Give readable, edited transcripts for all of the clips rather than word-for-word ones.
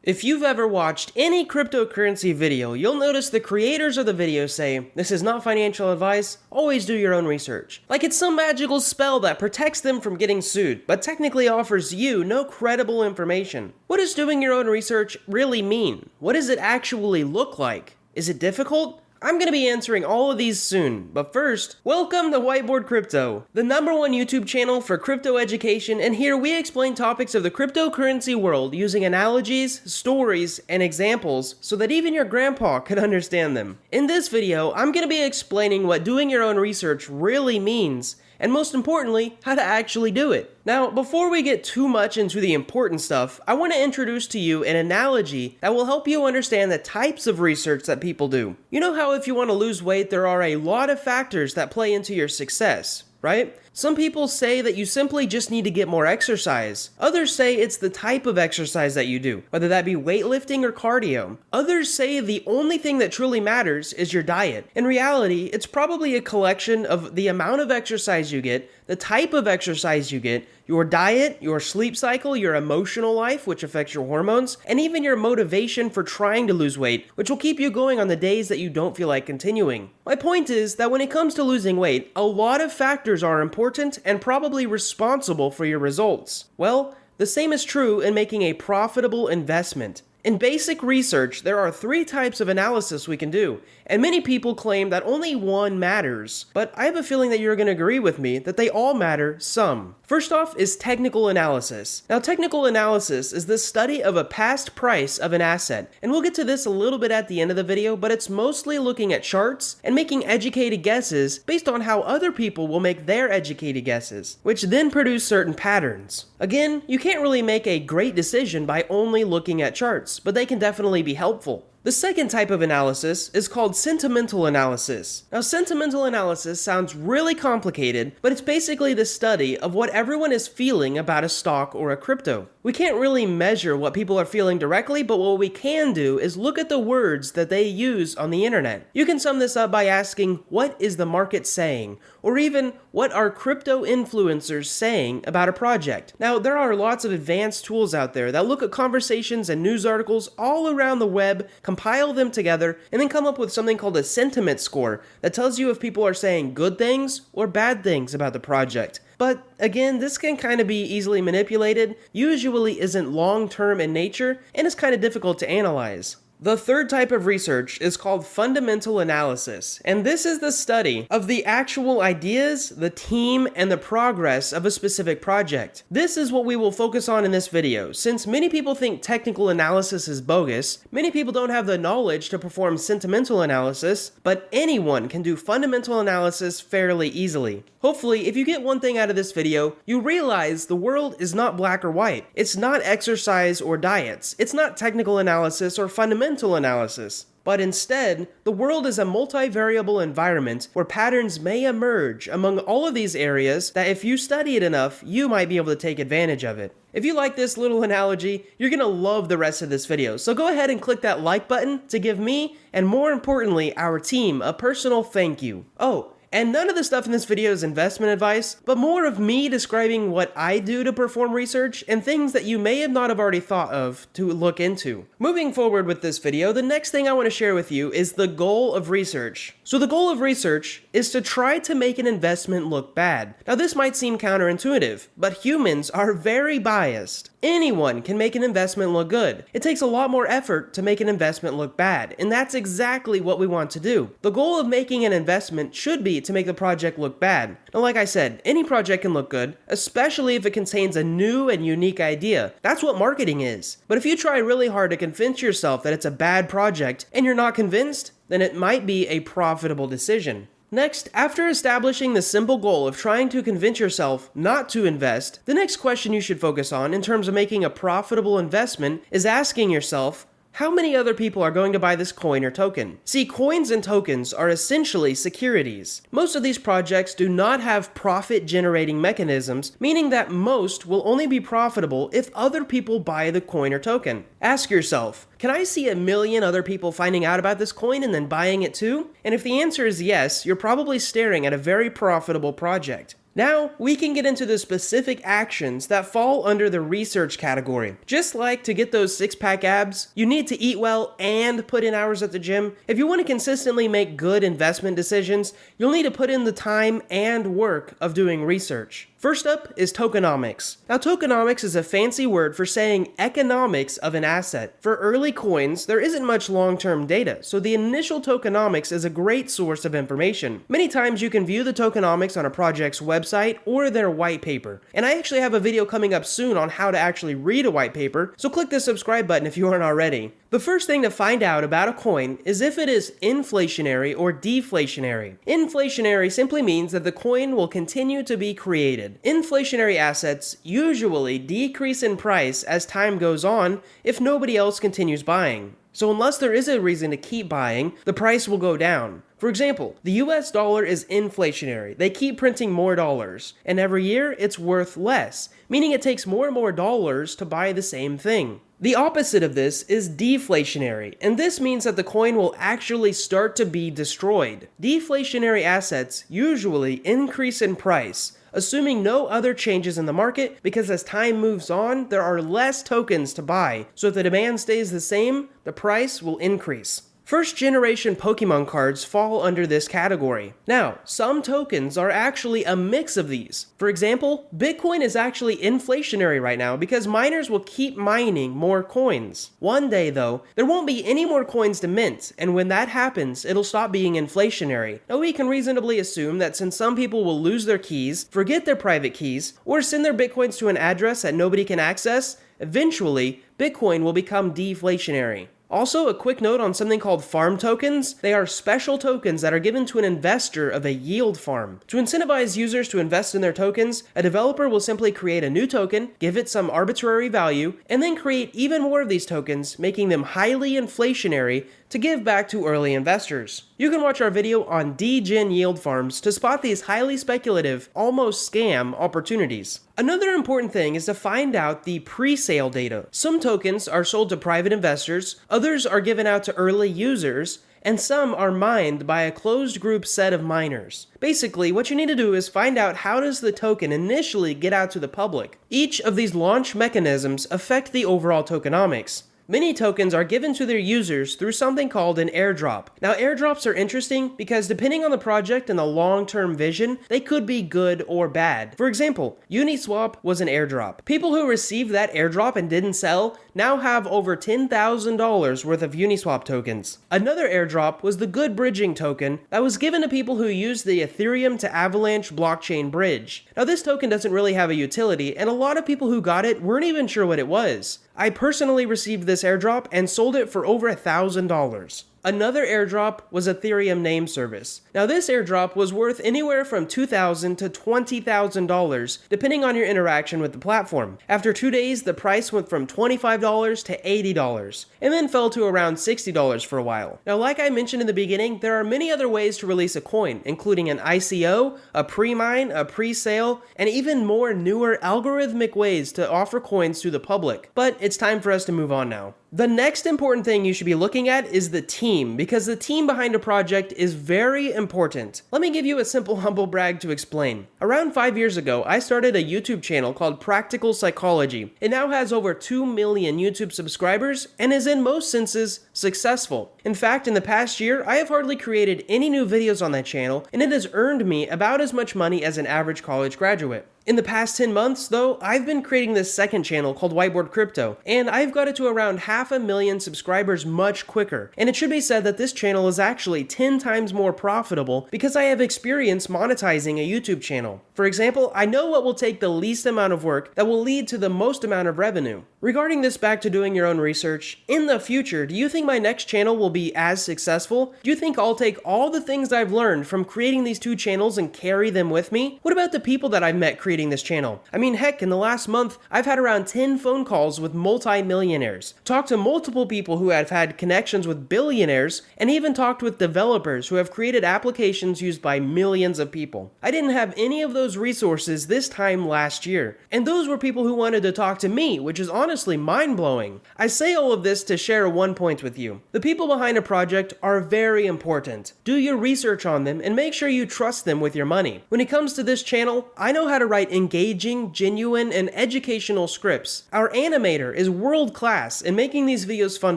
If you've ever watched any cryptocurrency video, you'll notice the creators of the video say, "This is not financial advice, always do your own research." Like it's some magical spell that protects them from getting sued, but technically offers you no credible information. What does doing your own research really mean? What does it actually look like? Is it difficult? I'm going to be answering all of these soon, but first, welcome to Whiteboard Crypto, the #1 YouTube channel for crypto education, and here we explain topics of the cryptocurrency world using analogies, stories, and examples so that even your grandpa can understand them. In this video, I'm going to be explaining what doing your own research really means, and most importantly, how to actually do it. Now, before we get too much into the important stuff, I want to introduce to you an analogy that will help you understand the types of research that people do. You know how if you want to lose weight, there are a lot of factors that play into your success, right? Some people say that you simply just need to get more exercise. Others say it's the type of exercise that you do, whether that be weightlifting or cardio. Others say the only thing that truly matters is your diet. In reality, it's probably a collection of the amount of exercise you get, the type of exercise you get, your diet, your sleep cycle, your emotional life, which affects your hormones, and even your motivation for trying to lose weight, which will keep you going on the days that you don't feel like continuing. My point is that when it comes to losing weight, a lot of factors are important and probably responsible for your results. Well, the same is true in making a profitable investment. In basic research, there are 3 types of analysis we can do, and many people claim that only one matters, but I have a feeling that you're going to agree with me that they all matter some. First off is technical analysis. Now, technical analysis is the study of a past price of an asset, and we'll get to this a little bit at the end of the video, but it's mostly looking at charts and making educated guesses based on how other people will make their educated guesses, which then produce certain patterns. Again, you can't really make a great decision by only looking at charts, but they can definitely be helpful. The second type of analysis is called sentimental analysis. Now, sentimental analysis sounds really complicated, but it's basically the study of what everyone is feeling about a stock or a crypto. We can't really measure what people are feeling directly, but what we can do is look at the words that they use on the internet. You can sum this up by asking, what is the market saying? Or even, what are crypto influencers saying about a project? Now, there are lots of advanced tools out there that look at conversations and news articles all around the web, compile them together, and then come up with something called a sentiment score that tells you if people are saying good things or bad things about the project. But again, this can kind of be easily manipulated, usually isn't long-term in nature, and is kind of difficult to analyze. The third type of research is called fundamental analysis, and this is the study of the actual ideas, the team, and the progress of a specific project. This is what we will focus on in this video. Since many people think technical analysis is bogus, many people don't have the knowledge to perform sentimental analysis, but anyone can do fundamental analysis fairly easily. Hopefully, if you get one thing out of this video, you realize the world is not black or white. It's not exercise or diets. It's not technical analysis or fundamental analysis. But instead, the world is a multivariable environment where patterns may emerge among all of these areas that if you study it enough, you might be able to take advantage of it. If you like this little analogy, you're going to love the rest of this video, so go ahead and click that like button to give me, and more importantly, our team, a personal thank you. Oh, and none of the stuff in this video is investment advice, but more of me describing what I do to perform research and things that you may have not have already thought of to look into. Moving forward with this video, the next thing I want to share with you is the goal of research. So the goal of research is to try to make an investment look bad. Now this might seem counterintuitive, but humans are very biased. Anyone can make an investment look good. It takes a lot more effort to make an investment look bad, and that's exactly what we want to do. The goal of making an investment should be to make the project look bad. Now, like I said, any project can look good, especially if it contains a new and unique idea. That's what marketing is. But if you try really hard to convince yourself that it's a bad project and you're not convinced, then it might be a profitable decision. Next, after establishing the simple goal of trying to convince yourself not to invest, the next question you should focus on in terms of making a profitable investment is asking yourself, how many other people are going to buy this coin or token? See, coins and tokens are essentially securities. Most of these projects do not have profit-generating mechanisms, meaning that most will only be profitable if other people buy the coin or token. Ask yourself, can I see 1 million other people finding out about this coin and then buying it too? And if the answer is yes, you're probably staring at a very profitable project. Now, we can get into the specific actions that fall under the research category. Just like to get those six-pack abs, you need to eat well and put in hours at the gym. If you want to consistently make good investment decisions, you'll need to put in the time and work of doing research. First up is tokenomics. Now, tokenomics is a fancy word for saying economics of an asset. For early coins, there isn't much long-term data, so the initial tokenomics is a great source of information. Many times you can view the tokenomics on a project's website or their white paper. And I actually have a video coming up soon on how to actually read a white paper, so click the subscribe button if you aren't already. The first thing to find out about a coin is if it is inflationary or deflationary. Inflationary simply means that the coin will continue to be created. Inflationary assets usually decrease in price as time goes on if nobody else continues buying. So unless there is a reason to keep buying, the price will go down. For example, the US dollar is inflationary. They keep printing more dollars, and every year it's worth less, meaning it takes more and more dollars to buy the same thing. The opposite of this is deflationary, and this means that the coin will actually start to be destroyed. Deflationary assets usually increase in price, assuming no other changes in the market, because as time moves on, there are less tokens to buy, so if the demand stays the same, the price will increase. First generation Pokemon cards fall under this category. Now, some tokens are actually a mix of these. For example, Bitcoin is actually inflationary right now because miners will keep mining more coins. One day though, there won't be any more coins to mint, and when that happens, it'll stop being inflationary. Now we can reasonably assume that since some people will lose their keys, forget their private keys, or send their Bitcoins to an address that nobody can access, eventually, Bitcoin will become deflationary. Also, a quick note on something called farm tokens. They are special tokens that are given to an investor of a yield farm. To incentivize users to invest in their tokens, a developer will simply create a new token, give it some arbitrary value, and then create even more of these tokens, making them highly inflationary to give back to early investors. You can watch our video on degen yield farms to spot these highly speculative, almost scam opportunities. Another important thing is to find out the pre-sale data. Some tokens are sold to private investors, others are given out to early users, and some are mined by a closed group set of miners. Basically, what you need to do is find out how does the token initially get out to the public. Each of these launch mechanisms affect the overall tokenomics. Many tokens are given to their users through something called an airdrop. Now, airdrops are interesting because depending on the project and the long-term vision, they could be good or bad. For example, Uniswap was an airdrop. People who received that airdrop and didn't sell now have over $10,000 worth of Uniswap tokens. Another airdrop was the Good Bridging token that was given to people who used the Ethereum to Avalanche blockchain bridge. Now, this token doesn't really have a utility, and a lot of people who got it weren't even sure what it was. I personally received this airdrop and sold it for over $1,000. Another airdrop was Ethereum name service. Now this airdrop was worth anywhere from $2,000 to $20,000 depending on your interaction with the platform. After 2 days, the price went from $25 to $80 and then fell to around $60 for a while. Now like I mentioned in the beginning, there are many other ways to release a coin, including an ICO, a pre-mine, a pre-sale, and even more newer algorithmic ways to offer coins to the public. But it's time for us to move on now. The next important thing you should be looking at is the team, because the team behind a project is very important. Let me give you a simple humble brag to explain. Around 5 years ago, I started a YouTube channel called Practical Psychology. It now has over 2 million YouTube subscribers and is in most senses successful. In fact, in the past year, I have hardly created any new videos on that channel, and it has earned me about as much money as an average college graduate. In the past 10 months, though, I've been creating this second channel called Whiteboard Crypto, and I've got it to around 500,000 subscribers much quicker. And it should be said that this channel is actually 10 times more profitable because I have experience monetizing a YouTube channel. For example, I know what will take the least amount of work that will lead to the most amount of revenue. Regarding this back to doing your own research, in the future, do you think my next channel will be as successful? Do you think I'll take all the things I've learned from creating these two channels and carry them with me? What about the people that I've met creating this channel? I mean, heck, in the last month, I've had around 10 phone calls with multi-millionaires, talked to multiple people who have had connections with billionaires, and even talked with developers who have created applications used by millions of people. I didn't have any of those resources this time last year, and those were people who wanted to talk to me, which is honestly honestly mind-blowing. I say all of this to share one point with you. The people behind a project are very important. Do your research on them and make sure you trust them with your money. When it comes to this channel, I know how to write engaging, genuine, and educational scripts. Our animator is world-class in making these videos fun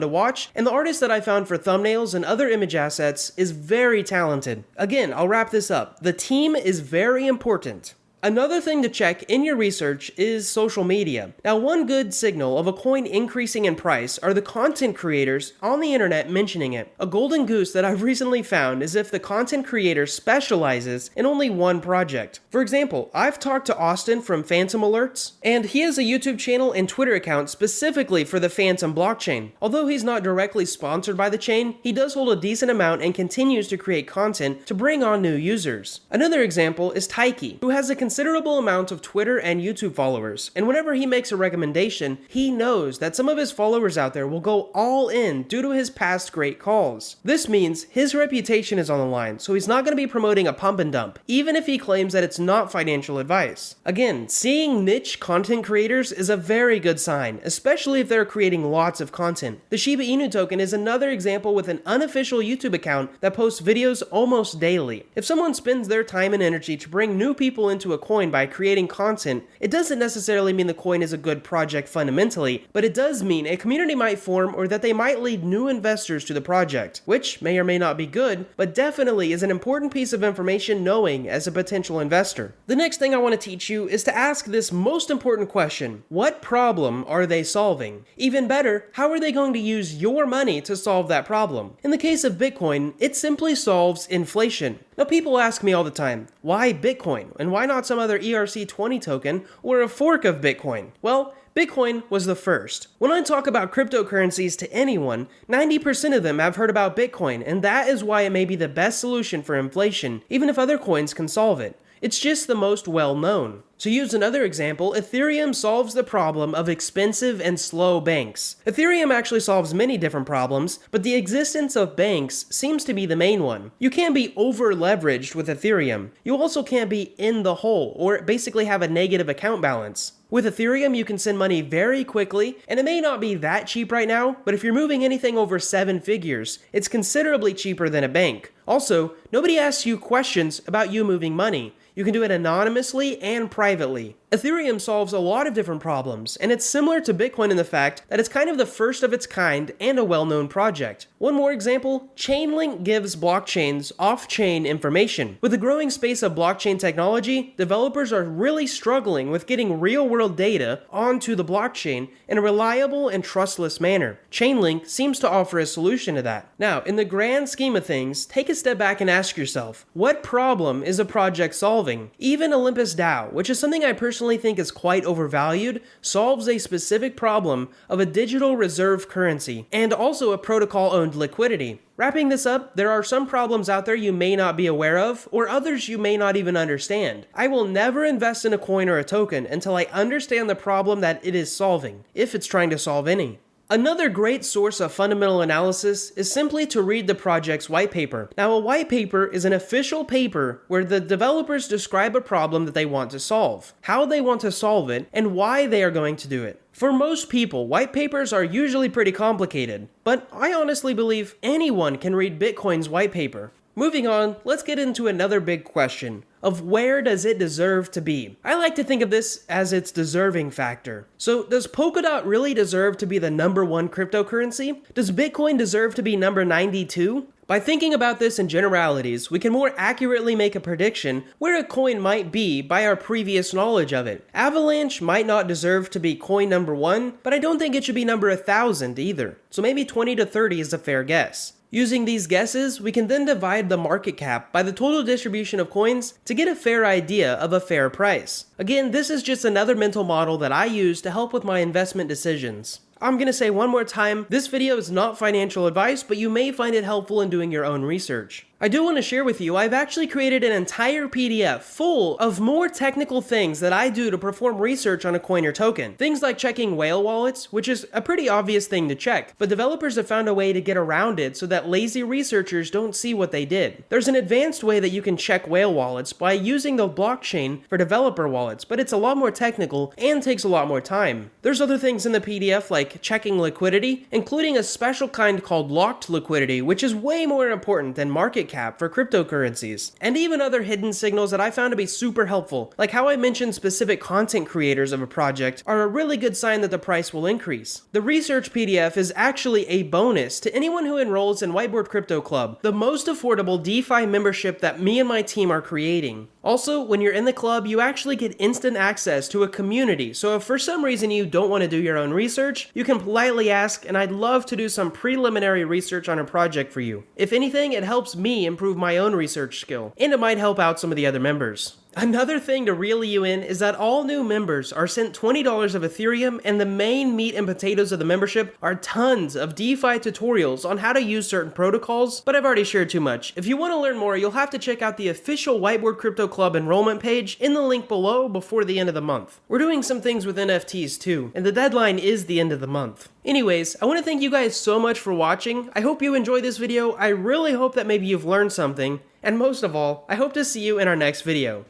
to watch, and the artist that I found for thumbnails and other image assets is very talented. Again, I'll wrap this up. The team is very important. Another thing to check in your research is social media. Now, one good signal of a coin increasing in price are the content creators on the internet mentioning it. A golden goose that I've recently found is if the content creator specializes in only one project. For example, I've talked to Austin from Phantom Alerts, and he has a YouTube channel and Twitter account specifically for the Phantom blockchain. Although he's not directly sponsored by the chain, he does hold a decent amount and continues to create content to bring on new users. Another example is Taiki, who has a considerable amount of Twitter and YouTube followers, and whenever he makes a recommendation, he knows that some of his followers out there will go all in due to his past great calls. This means his reputation is on the line, so he's not going to be promoting a pump and dump, even if he claims that it's not financial advice. Again, seeing niche content creators is a very good sign, especially if they're creating lots of content. The Shiba Inu token is another example with an unofficial YouTube account that posts videos almost daily. If someone spends their time and energy to bring new people into a coin by creating content, it doesn't necessarily mean the coin is a good project fundamentally, but it does mean a community might form or that they might lead new investors to the project, which may or may not be good, but definitely is an important piece of information knowing as a potential investor. The next thing I want to teach you is to ask this most important question: what problem are they solving? Even better, how are they going to use your money to solve that problem? In the case of Bitcoin, it simply solves inflation. Now, people ask me all the time, why Bitcoin? And why not some other ERC20 token or a fork of Bitcoin? Well, Bitcoin was the first. When I talk about cryptocurrencies to anyone, 90% of them have heard about Bitcoin, and that is why it may be the best solution for inflation, even if other coins can solve it. It's just the most well-known. To use another example, Ethereum solves the problem of expensive and slow banks. Ethereum actually solves many different problems, but the existence of banks seems to be the main one. You can't be over-leveraged with Ethereum. You also can't be in the hole, or basically have a negative account balance. With Ethereum, you can send money very quickly, and it may not be that cheap right now, but if you're moving anything over 7 figures, it's considerably cheaper than a bank. Also, nobody asks you questions about you moving money. You can do it anonymously and privately. Ethereum solves a lot of different problems, and it's similar to Bitcoin in the fact that it's kind of the first of its kind and a well-known project. One more example, Chainlink gives blockchains off-chain information. With the growing space of blockchain technology, developers are really struggling with getting real-world data onto the blockchain in a reliable and trustless manner. Chainlink seems to offer a solution to that. Now, in the grand scheme of things, take a step back and ask yourself, what problem is a project solving? Even Olympus DAO, which is something I personally think is quite overvalued, solves a specific problem of a digital reserve currency and also a protocol-owned liquidity. Wrapping this up, there are some problems out there you may not be aware of, or others you may not even understand. I will never invest in a coin or a token until I understand the problem that it is solving, if it's trying to solve any. Another great source of fundamental analysis is simply to read the project's white paper. Now, a white paper is an official paper where the developers describe a problem that they want to solve, how they want to solve it, and why they are going to do it. For most people, white papers are usually pretty complicated, but I honestly believe anyone can read Bitcoin's white paper. Moving on, let's get into another big question of where does it deserve to be? I like to think of this as its deserving factor. So does Polkadot really deserve to be the #1 cryptocurrency? Does Bitcoin deserve to be number 92? By thinking about this in generalities, we can more accurately make a prediction where a coin might be by our previous knowledge of it. Avalanche might not deserve to be coin #1, but I don't think it should be number 1,000 either. So maybe 20 to 30 is a fair guess. Using these guesses, we can then divide the market cap by the total distribution of coins to get a fair idea of a fair price. Again, this is just another mental model that I use to help with my investment decisions. I'm gonna say one more time, this video is not financial advice, but you may find it helpful in doing your own research. I do want to share with you, I've actually created an entire PDF full of more technical things that I do to perform research on a coin or token. Things like checking whale wallets, which is a pretty obvious thing to check, but developers have found a way to get around it so that lazy researchers don't see what they did. There's an advanced way that you can check whale wallets by using the blockchain for developer wallets, but it's a lot more technical and takes a lot more time. There's other things in the PDF like checking liquidity, including a special kind called locked liquidity, which is way more important than market cap for cryptocurrencies, and even other hidden signals that I found to be super helpful, like how I mentioned specific content creators of a project are a really good sign that the price will increase. The research PDF is actually a bonus to anyone who enrolls in Whiteboard Crypto Club, the most affordable DeFi membership that me and my team are creating. Also, when you're in the club, you actually get instant access to a community, so if for some reason you don't want to do your own research, you can politely ask, and I'd love to do some preliminary research on a project for you. If anything, it helps me improve my own research skill, and it might help out some of the other members. Another thing to reel you in is that all new members are sent $20 of Ethereum, and the main meat and potatoes of the membership are tons of DeFi tutorials on how to use certain protocols, but I've already shared too much. If you want to learn more, you'll have to check out the official Whiteboard Crypto Club enrollment page in the link below before the end of the month. We're doing some things with NFTs too, and the deadline is the end of the month. Anyways, I want to thank you guys so much for watching. I hope you enjoyed this video. I really hope that maybe you've learned something, and most of all, I hope to see you in our next video.